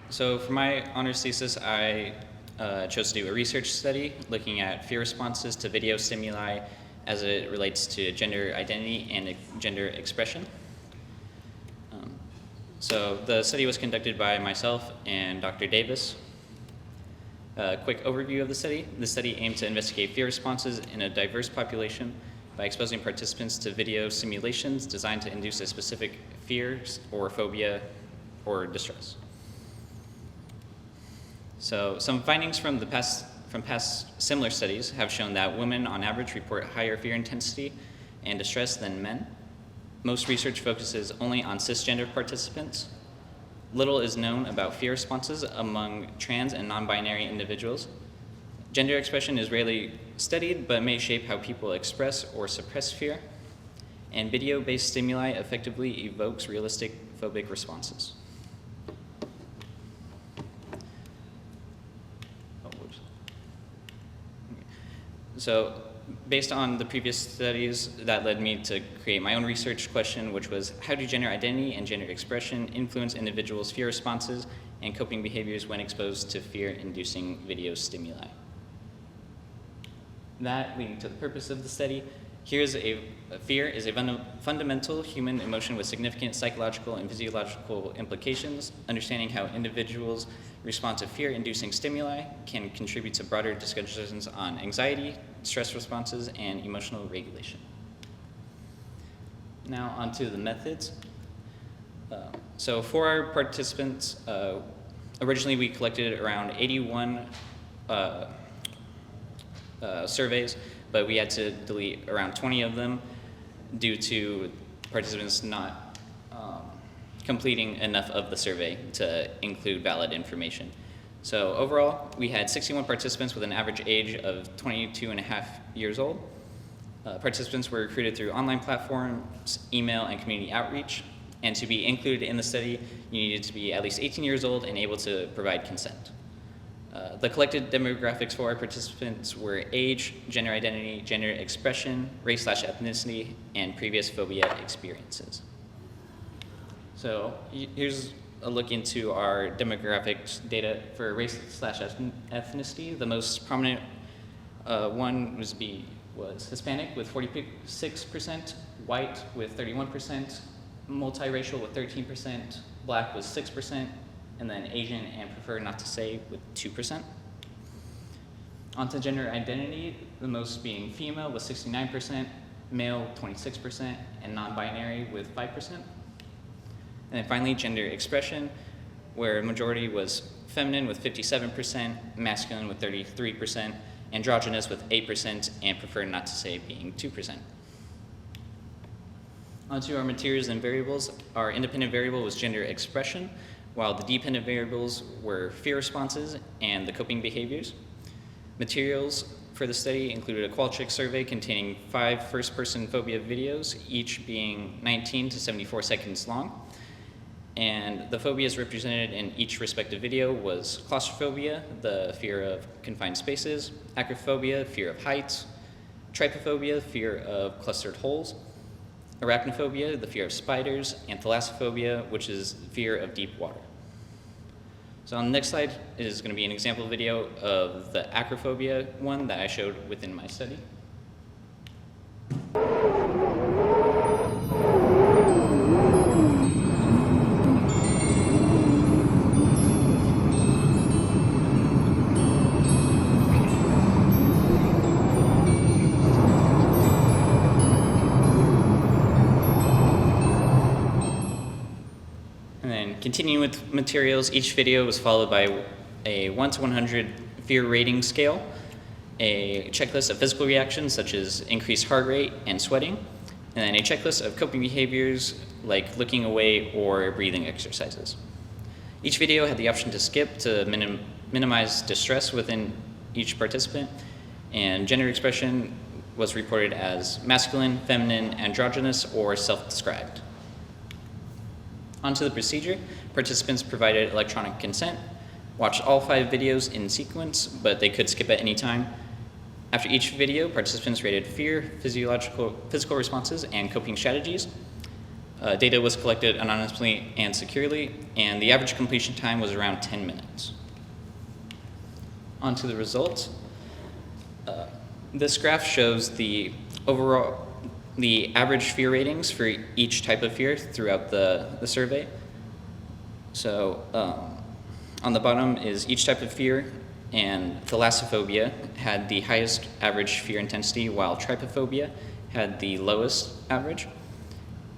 So for my honors thesis, I chose to do a research study looking at fear responses to video stimuli as it relates to gender identity and gender expression. So the study was conducted by myself and Dr. Davis. A quick overview of the study. The study aimed to investigate fear responses in a diverse population by exposing participants to video simulations designed to induce a specific fear or phobia or distress. So some findings from past similar studies have shown that women on average report higher fear intensity and distress than men. Most research focuses only on cisgender participants. Little is known about fear responses among trans and non-binary individuals. Gender expression is rarely studied, but may shape how people express or suppress fear. And video-based stimuli effectively evokes realistic phobic responses. So based on the previous studies, that led me to create my own research question, which was how do gender identity and gender expression influence individuals' fear responses and coping behaviors when exposed to fear-inducing video stimuli? That leading to the purpose of the study. Fear is a fundamental human emotion with significant psychological and physiological implications. Understanding how individuals respond to fear-inducing stimuli can contribute to broader discussions on anxiety, stress responses, and emotional regulation. Now onto the methods. So for our participants, originally we collected around 81 surveys, but we had to delete around 20 of them due to participants not completing enough of the survey to include valid information. So overall, we had 61 participants with an average age of 22 and a half years old. Participants were recruited through online platforms, email, and community outreach. And to be included in the study, you needed to be at least 18 years old and able to provide consent. The collected demographics for our participants were age, gender identity, gender expression, race/ethnicity, and previous phobia experiences. So here's a look into our demographics data for race/ethnicity. The most prominent one was Hispanic with 46%, white with 31%, multiracial with 13%, black with 6%, and then Asian and prefer not to say with 2%. Onto gender identity, the most being female with 69%, male 26%, and non-binary with 5%. And then finally, gender expression, where majority was feminine with 57%, masculine with 33%, androgynous with 8%, and prefer not to say being 2%. Onto our materials and variables, our independent variable was gender expression, while the dependent variables were fear responses and the coping behaviors. Materials for the study included a Qualtrics survey containing 5 first-person phobia videos, each being 19 to 74 seconds long. And the phobias represented in each respective video was claustrophobia, the fear of confined spaces, acrophobia, fear of heights, trypophobia, fear of clustered holes, arachnophobia, the fear of spiders, and thalassophobia, which is fear of deep water. So on the next slide is going to be an example video of the acrophobia one that I showed within my study. Continuing with materials, each video was followed by a 1 to 100 fear rating scale, a checklist of physical reactions such as increased heart rate and sweating, and then a checklist of coping behaviors like looking away or breathing exercises. Each video had the option to skip to minimize distress within each participant, and gender expression was reported as masculine, feminine, androgynous, or self-described. Onto the procedure, participants provided electronic consent, watched all 5 videos in sequence, but they could skip at any time. After each video, participants rated fear, physical responses, and coping strategies. Data was collected anonymously and securely, and the average completion time was around 10 minutes. On to the results. This graph shows the average fear ratings for each type of fear throughout the survey. So on the bottom is each type of fear, and thalassophobia had the highest average fear intensity, while trypophobia had the lowest average.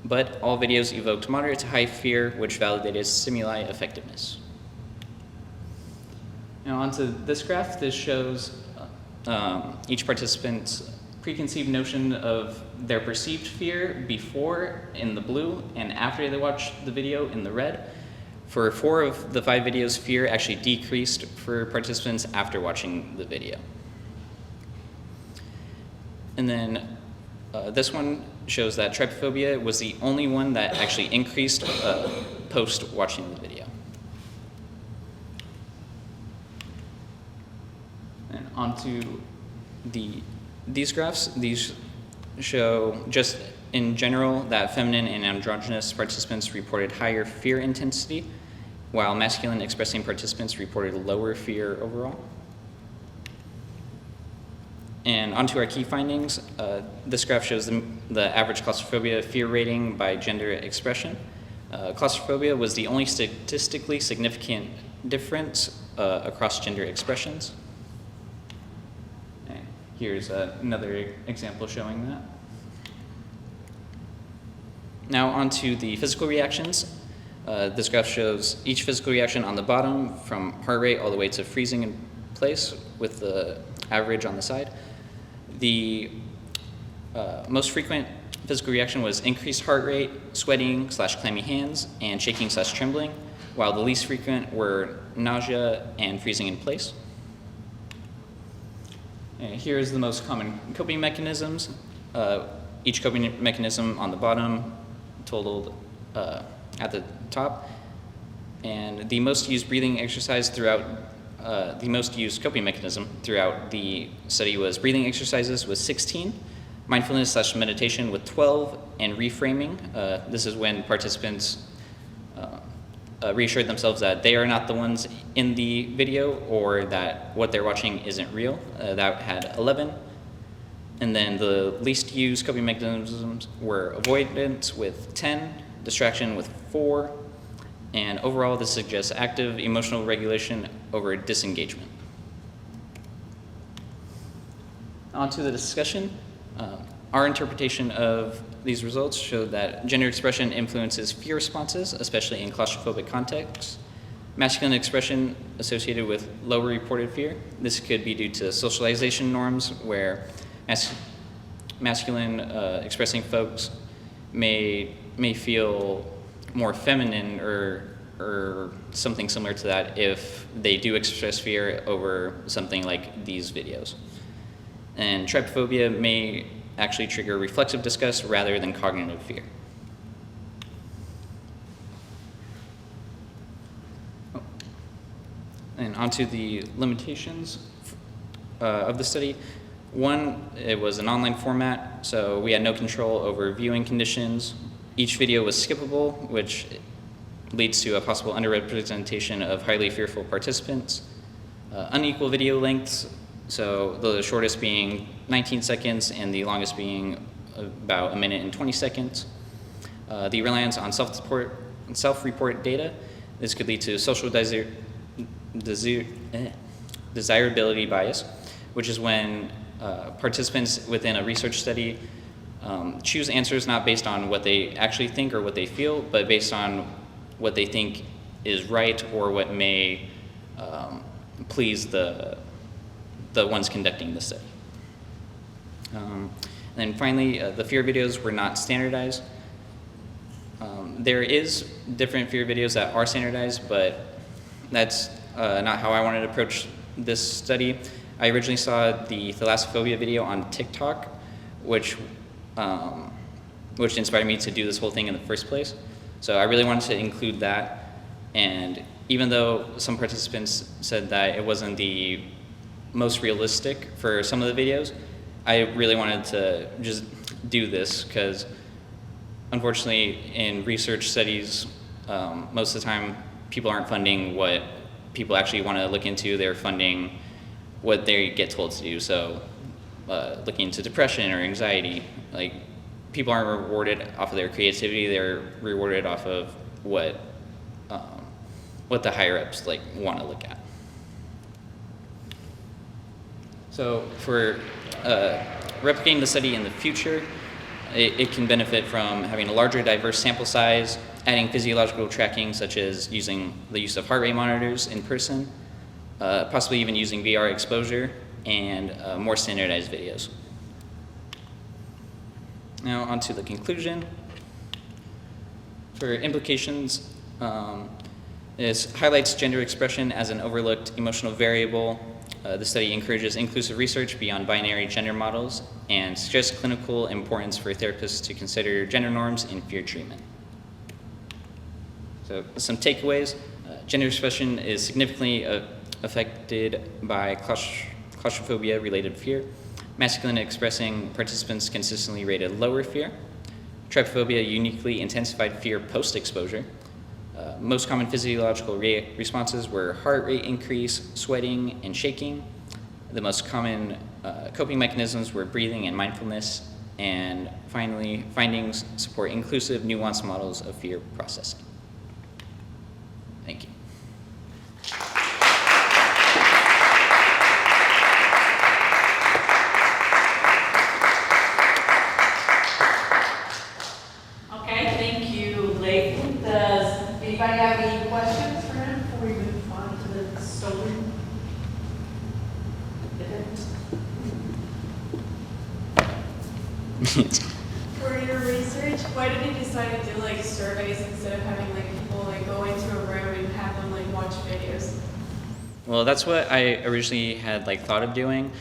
But all videos evoked moderate to high fear, which validated stimuli effectiveness. Now onto this graph. This shows each participant's preconceived notion of their perceived fear before in the blue and after they watched the video in the red. For 4 of the 5 videos, fear actually decreased for participants after watching the video. And then this one shows that trypophobia was the only one that actually increased post watching the video. And onto these graphs. These show just in general that feminine and androgynous participants reported higher fear intensity, while masculine expressing participants reported lower fear overall. And onto our key findings. This graph shows the average claustrophobia fear rating by gender expression. Claustrophobia was the only statistically significant difference across gender expressions. And here's another example showing that. Now onto the physical reactions. This graph shows each physical reaction on the bottom, from heart rate all the way to freezing in place, with the average on the side. The most frequent physical reaction was increased heart rate, sweating / clammy hands, and shaking / trembling, while the least frequent were nausea and freezing in place. And here is the most common coping mechanisms. Each coping mechanism on the bottom totaled at the top. And the most used breathing exercise throughout the most used coping mechanism throughout the study was breathing exercises with 16, mindfulness / meditation with 12, and reframing. This is when participants reassured themselves that they are not the ones in the video, or that what they're watching isn't real. That had 11. And then the least used coping mechanisms were avoidance with 10, distraction with 4, and overall this suggests active emotional regulation over disengagement. On to the discussion. Our interpretation of these results showed that gender expression influences fear responses, especially in claustrophobic contexts. Masculine expression associated with lower reported fear. This could be due to socialization norms, where masculine expressing folks may feel more feminine or something similar to that if they do express fear over something like these videos. And trypophobia may actually trigger reflexive disgust rather than cognitive fear. And onto the limitations of the study. One, it was an online format, so we had no control over viewing conditions. Each video was skippable, which leads to a possible underrepresentation of highly fearful participants. Unequal video lengths, so the shortest being 19 seconds and the longest being about 1 minute and 20 seconds. The reliance on self-report data. This could lead to social desirability bias, which is when participants within a research study choose answers not based on what they actually think or what they feel, but based on what they think is right or what may please the ones conducting the study. And then finally, the fear videos were not standardized. There is different fear videos that are standardized, but that's not how I wanted to approach this study. I originally saw the thalassophobia video on TikTok, which inspired me to do this whole thing in the first place. So I really wanted to include that, and even though some participants said that it wasn't the most realistic for some of the videos, I really wanted to just do this because unfortunately, in research studies, most of the time, people aren't funding what people actually want to look into. They're funding what they get told to do. So, looking into depression or anxiety, like, people aren't rewarded off of their creativity. They're rewarded off of what the higher ups like want to look at. So for replicating the study in the future, it can benefit from having a larger, diverse sample size, adding physiological tracking, such as using the use of heart rate monitors in person, possibly even using VR exposure, and more standardized videos. Now on to the conclusion. For implications, this highlights gender expression as an overlooked emotional variable. The study encourages inclusive research beyond binary gender models and suggests clinical importance for therapists to consider gender norms in fear treatment. So some takeaways. Gender expression is significantly affected by claustrophobia-related fear. Masculine expressing participants consistently rated lower fear. Trypophobia uniquely intensified fear post-exposure. Most common physiological responses were heart rate increase, sweating, and shaking. The most common coping mechanisms were breathing and mindfulness. And finally, findings support inclusive, nuanced models of fear processing. Thank you. Okay, thank you, Lleyton. Does anybody have any questions for him before we move on to the stolen event? For your research, why did you decide to do like surveys instead of having like people like go into a room and have them like watch videos? Well, that's what I originally had like thought of doing,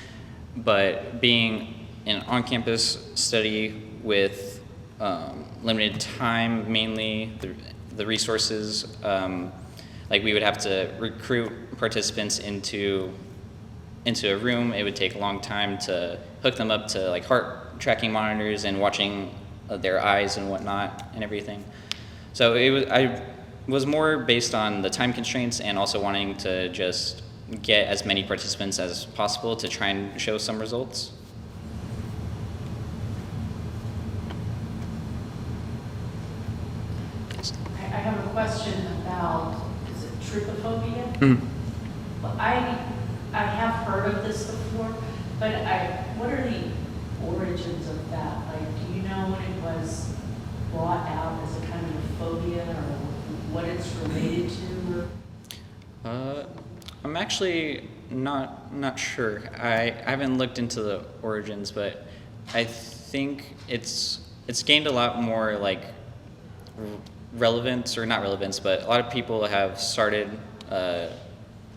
but being an on-campus study with limited time, mainly the resources, like we would have to recruit participants into a room. It would take a long time to hook them up to like heart tracking monitors and watching their eyes and whatnot and everything. So I was more based on the time constraints and also wanting to just get as many participants as possible to try and show some results. I have a question about, is it trypophobia? Mm-hmm. Well, I have heard of this before, but what are the origins of that? Like, do you know when it was brought out as a kind of a phobia or what it's related to? I'm actually not sure. I haven't looked into the origins, but I think it's gained a lot more like relevance, or not relevance, but a lot of people have started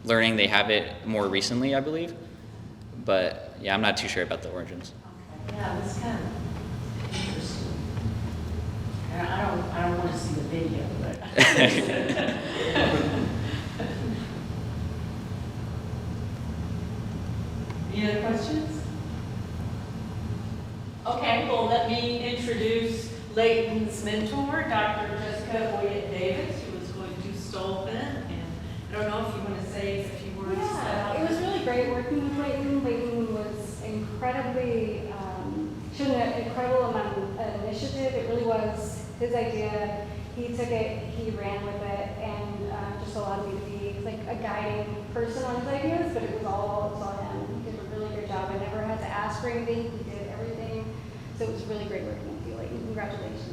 learning they have it more recently, I believe. But yeah, I'm not too sure about the origins. Okay. Yeah, that's kind of interesting. And I don't want to see the video, but. Any other questions? Okay, well, let me introduce Lleyton's mentor, Dr. Jessica Boyett-Davis, who is going to Stolpen. And I don't know if you want to say a few words. Yeah, it was really great working with Lleyton. Lleyton was incredibly, showed an incredible amount of initiative. It really was his idea. He took it, he ran with it, and just allowed me to be like a guiding person on his ideas, but it was all him. He did a really good job. I never had to ask for anything. He did everything. So it was really great working with you, Lleyton. Congratulations.